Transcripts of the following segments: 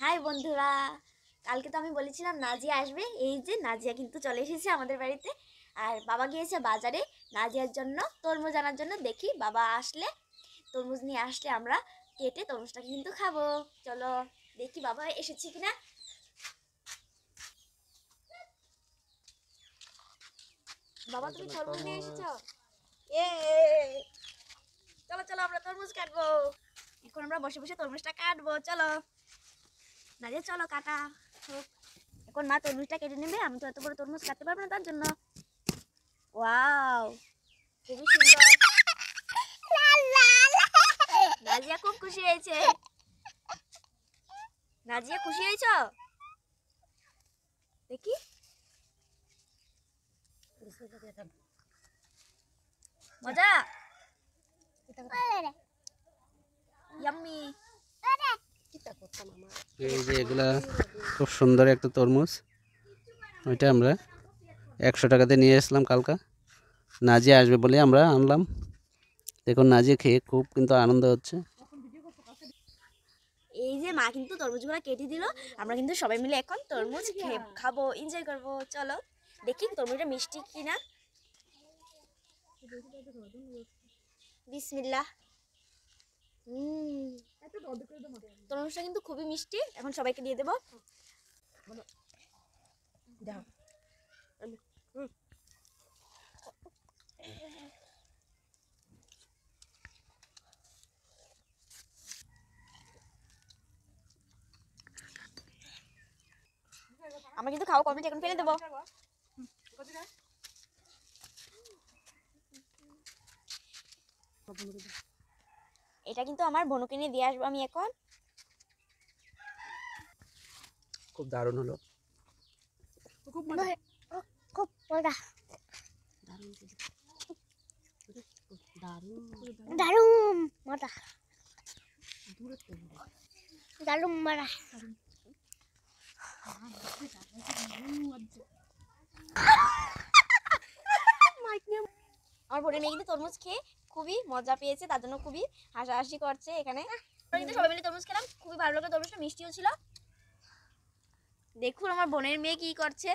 High বন্ধুরা, কালকে তো আমি বলেছিলাম নাজিয়া আসবে। এই যে নাজিয়া কিন্তু চলে এসেছে আমাদের বাড়িতে। আর বাবা গিয়েছে বাজারে নাজিয়ার জন্য তরমুজ আনার জন্য। দেখি বাবা আসলে, তরমুজ নিয়ে আসলে আমরা কেটে তরমুজটাকে কিন্তু খাবো। চলো দেখি বাবা এসেছে কিনা। বাবা তুমি তরমুজ নিয়ে এসেছো? এ চলো চলো আমরা তরমুজ কাটবো। এখন আমরা বসে বসে তরমুজটা কাটবো। চলো নাজিয়া চলো কাটা হোক। এখন মা তরমুজটা কেটে নেবে, আমি তো এত বড় তরমুজ কাটতে পারবো না তার জন্য। ওয়াও, খুবই সুন্দর। নাজিয়া খুব খুশি হয়েছে। নাজিয়া খুশি হয়েছ? দেখি মজা, ইয়াম্মি। এই যে এগুলা খুব সুন্দর একটা তরমুজ, ওইটা আমরা 100 টাকাতে নিয়ে আসলাম কালকা। নাজিয়া আসবে বলে আমরা আনলাম। দেখুন নাজিয়া খেয়ে খুব কিন্তু আনন্দ হচ্ছে। এই যে মা কিন্তু তরমুজগুলো কেটে দিল, আমরা কিন্তু সবাই মিলে এখন তরমুজ খাবো, এনজয় করবো। চলো দেখি তরমুজটা মিষ্টি কিনা। বিসমিল্লাহ। তরমুজটা কিন্তু খুবই মিষ্টি। এখন সবাইকে দিয়ে দেবো। আমরা কিন্তু খাওয়া কমপ্লিট, এখন ফেলে দেবো। এটা কিন্তু আমার বোনকে নিয়ে দিয়ে আসবো আমি এখন। খুব দারুণ হলো। খুব মজা। দারুণ মজা, দারুণ মজা। আমার বোনের মেয়ে কিন্তু তরমুজ খেয়ে খুবই মজা পেয়েছে, তার জন্য খুবই হাসাহাসি করছে এখানে। আমরা কিন্তু সবাই মিলে তরমুজ খেলাম, খুবই ভালো লাগলো। তরমুজটা মিষ্টিও ছিল। দেখুন আমার বোনের মেয়ে কি করছে।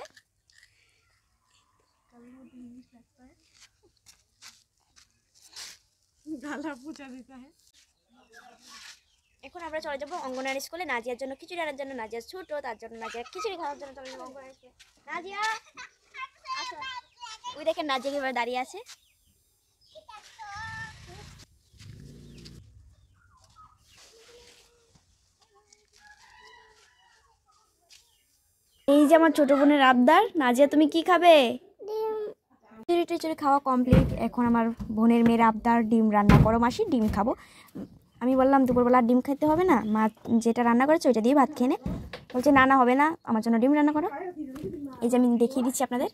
এখন আমরা চলে যাবো অঙ্গনওয়াড়ি স্কুলে নাজিয়ার জন্য খিচুড়ি আনার জন্য। নাজিয়া ছোট, তার জন্য নাজিয়া খিচুড়ি খাওয়ার জন্য চলে যাবো অঙ্গনওয়াড়ি স্কুলে। নাজিয়া আসো। ওই দেখেন নাজিয়া এবার দাঁড়িয়ে আছে। এই যে আমার ছোট বোনের আবদার। নাজিয়া তুমি কি খাবে? খিচুড়ি টিচুড়ি খাওয়া কমপ্লিট। এখন আমার বোনের মেয়ের আবদার ডিম রান্না করো মাসি, ডিম খাবো। আমি বললাম দুপুরবেলা ডিম খেতে হবে না, মা যেটা রান্না করেছে ওইটা দিয়ে ভাত খেয়ে নে। বলছে না না হবে না, আমার জন্য ডিম রান্না করো। এই যে আমি দেখিয়ে দিচ্ছি আপনাদের।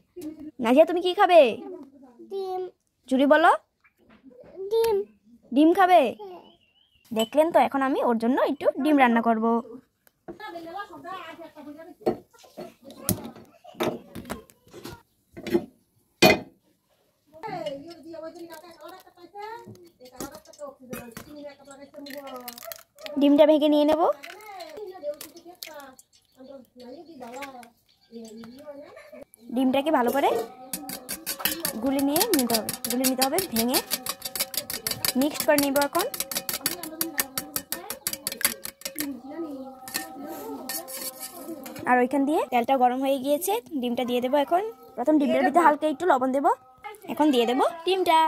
নাজিয়া তুমি কি খাবে? ডিম। জুড়ি বলো। ডিম। ডিম খাবে? দেখলেন তো, এখন আমি ওর জন্য একটু ডিম রান্না করব। ডিমটা ভেঙে নিয়ে নেব। ডিমটাকে ভালো করে গুলে নিতে হবে ভেঙে মিক্সড করে নিব এখন। আর ওইখান দিয়ে তেলটা গরম হয়ে গিয়েছে, ডিমটা দিয়ে দেবো এখন। প্রথম ডিমটার ভিতরে হালকা একটু লবণ দেবো, এখন দিয়ে দেবো ডিমটা।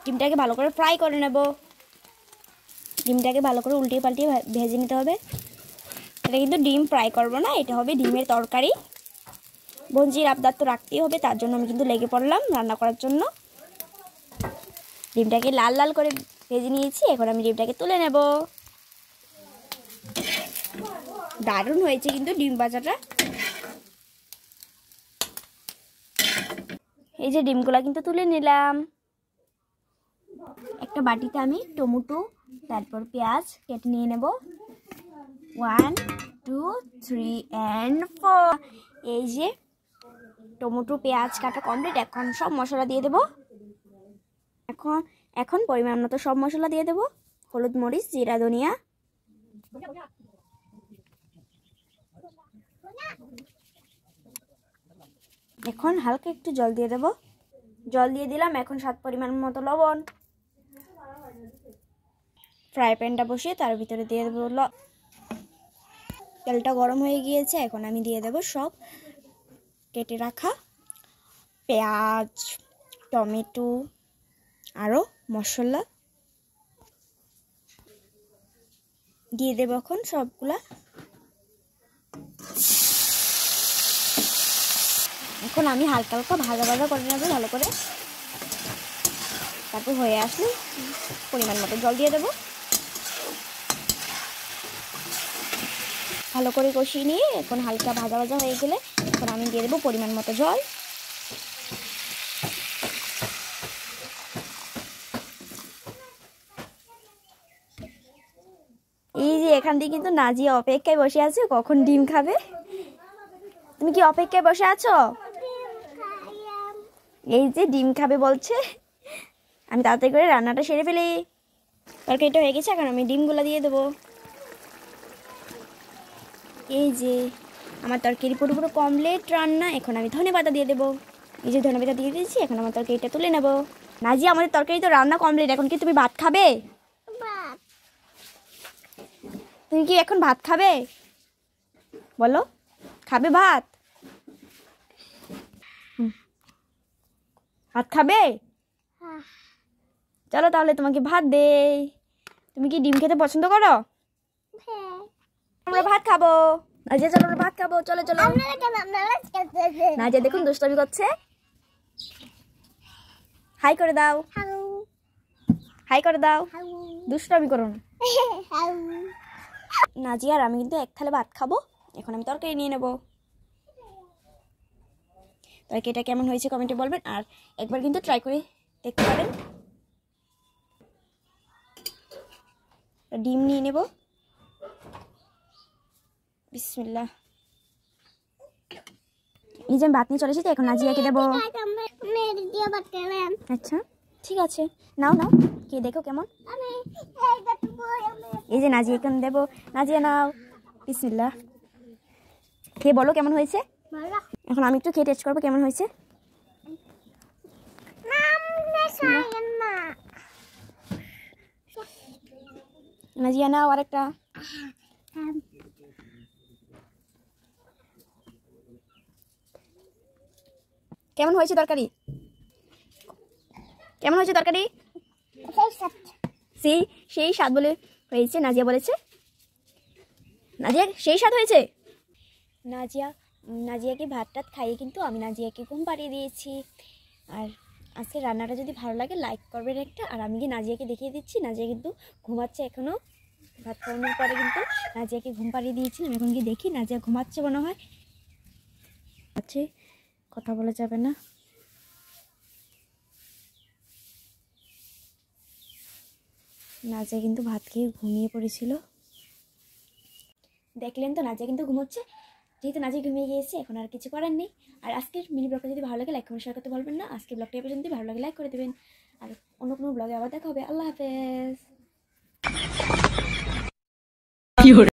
ডিমটাকে ভালো করে ফ্রাই করে নেব। ডিমটাকে ভালো করে উল্টিয়ে পাল্টিয়ে ভেজে নিতে হবে। এটা কিন্তু ডিম ফ্রাই করবো না, এটা হবে ডিমের তরকারি। বঞ্জির আবদার তো রাখতেই হবে, তার জন্য আমি কিন্তু লেগে পড়লাম রান্না করার জন্য। ডিমটাকে লাল লাল করে ভেজে নিয়েছি, এখন আমি ডিমটাকে তুলে নেব। দারুণ হয়েছে কিন্তু ডিম ভাজাটা। এই যে ডিমগুলা কিন্তু তুলে নিলাম। একটা বাটিতে আমি টমেটো তারপর পেঁয়াজ কেটে নিয়ে নেব। 1 2 3 and 4। এই যে টমেটো পেঁয়াজ কাটা কমপ্লিট। এখন সব মশলা দিয়ে দেব। এখন পরিমাণ মতো সব মশলা দিয়ে দেব, হলুদ মরিচ জিরা ধনিয়া। এখন হালকা একটু জল দিয়ে দেব, জল দিয়ে দিলাম। এখন স্বাদ পরিমাণ মতো লবণ। ফ্রাই প্যানটা বসিয়ে তার ভিতরে দিয়ে দেবো তেলটা গরম হয়ে গিয়েছে। এখন আমি দিয়ে দেব সব কেটে রাখা পেঁয়াজ টমেটো আরও মশলা দিয়ে দেব। এখন সবগুলা এখন আমি হালকা হালকা ভাজা ভাজা করে নেব ভালো করে। তারপর হয়ে আসলে পরিমাণ মতো জল দিয়ে দেব। ভালো করে কষিয়ে নিয়ে এখন হালকা ভাজা ভাজা হয়ে গেলে এখন আমি দিয়ে দেবো পরিমাণ মতো জল। এই যে এখান দিয়ে কিন্তু নাজিয়া অপেক্ষায় বসে আছে কখন ডিম খাবে। তুমি কি অপেক্ষায় বসে আছো? এই যে ডিম খাবে বলছে। আমি তাড়াতাড়ি করে রান্নাটা সেরে ফেলি। তরকারিটা হয়ে গেছে, এখন আমি ডিমগুলো দিয়ে দেবো। এই যে আমার তরকারি পুরো কমপ্লিট রান্না। এখন আমি ধনেপাতা দিয়ে দেবো। এই যে ধনেপাতা দিয়ে দিয়েছি। এখন আমার তরকারিটা তুলে নেব। নাজিয়া আমাদের তরকারি তো রান্না কমপ্লিট। এখন কি তুমি ভাত খাবে? তুমি কি এখন ভাত খাবে? বলো, খাবে ভাত? ভাত খাবে? চলো তাহলে তোমাকে ভাত দেই। তুমি কি ডিম খেতে পছন্দ করো? আমরা ভাত খাবো। নাজিয়া চলো আমরা ভাত খাবো। চলো চলো। নাজিয়া দেখুন দুষ্টামি করছে। হাই করে দাও, হাই করে দাও। দুষ্টামি করো না। নাজিয়া আর আমি কিন্তু এক থালে ভাত খাবো। এখন আমি তরকারি নিয়ে নেব। তরকারিটা কেমন হয়েছে কমেন্টে বলবেন, আর একবার কিন্তু ট্রাই করে দেখতে পারেন। ডিম নিয়ে নেব। বিসমিল্লাহ। এই যে আমি ভাত নিয়ে চলে এসেছি। এখন নাজিয়াকে দেবো। আচ্ছা ঠিক আছে, নাও নাও, কে দেখো কেমন। এই যে নাজিয়া এখন দেবো। নাজিয়া নাও। বিসমিল্লাহ। খেয়ে বলো কেমন হয়েছে। এখন আমি একটু খেয়ে টেস্ট করবো কেমন হয়েছে। নাজিয়া নাও আরেকটা। কেমন হয়েছে তরকারি? কেমন হয়েছে তরকারি? সেই স্বাদ বলে হয়েছে। নাজিয়া বলেছে নাজিয়া সেই স্বাদ হয়েছে। নাজিয়াকে ভাত টাত খাইয়ে কিন্তু আমি নাজিয়াকে ঘুম পাড়িয়ে দিয়েছি। আর আজকে রান্নাটা যদি ভালো লাগে লাইক করবেন একটা। আর আমি কি নাজিয়াকে দেখিয়ে দিচ্ছি, নাজিয়া কিন্তু ঘুমাচ্ছে এখনও। ভাত খাওয়ানোর পরে কিন্তু নাজিয়াকে ঘুম পাড়িয়ে দিয়েছিলাম। এখন কি দেখি নাজিয়া ঘুমাচ্ছে মনে হয়। আছে কথা বলা যাবে না। নাজিয়া কিন্তু ভাত খেয়ে ঘুমিয়ে পড়েছিল। দেখলেন তো নাজিয়া কিন্তু ঘুমোচ্ছে। যেহেতু নাজিয়া ঘুমিয়ে গিয়েছে এখন আর কিছু করার নেই। আর আজকের মিনি ব্লগটা যদি ভালো লাগে লাইক কমেন্ট শেয়ার করতে ভুলবেন না। আজকের ব্লগটা এই পর্যন্ত, ভালো লাগে লাইক করে দেবেন। আর অন্য কোনো ব্লগে আবার দেখা হবে। আল্লাহ হাফেজ।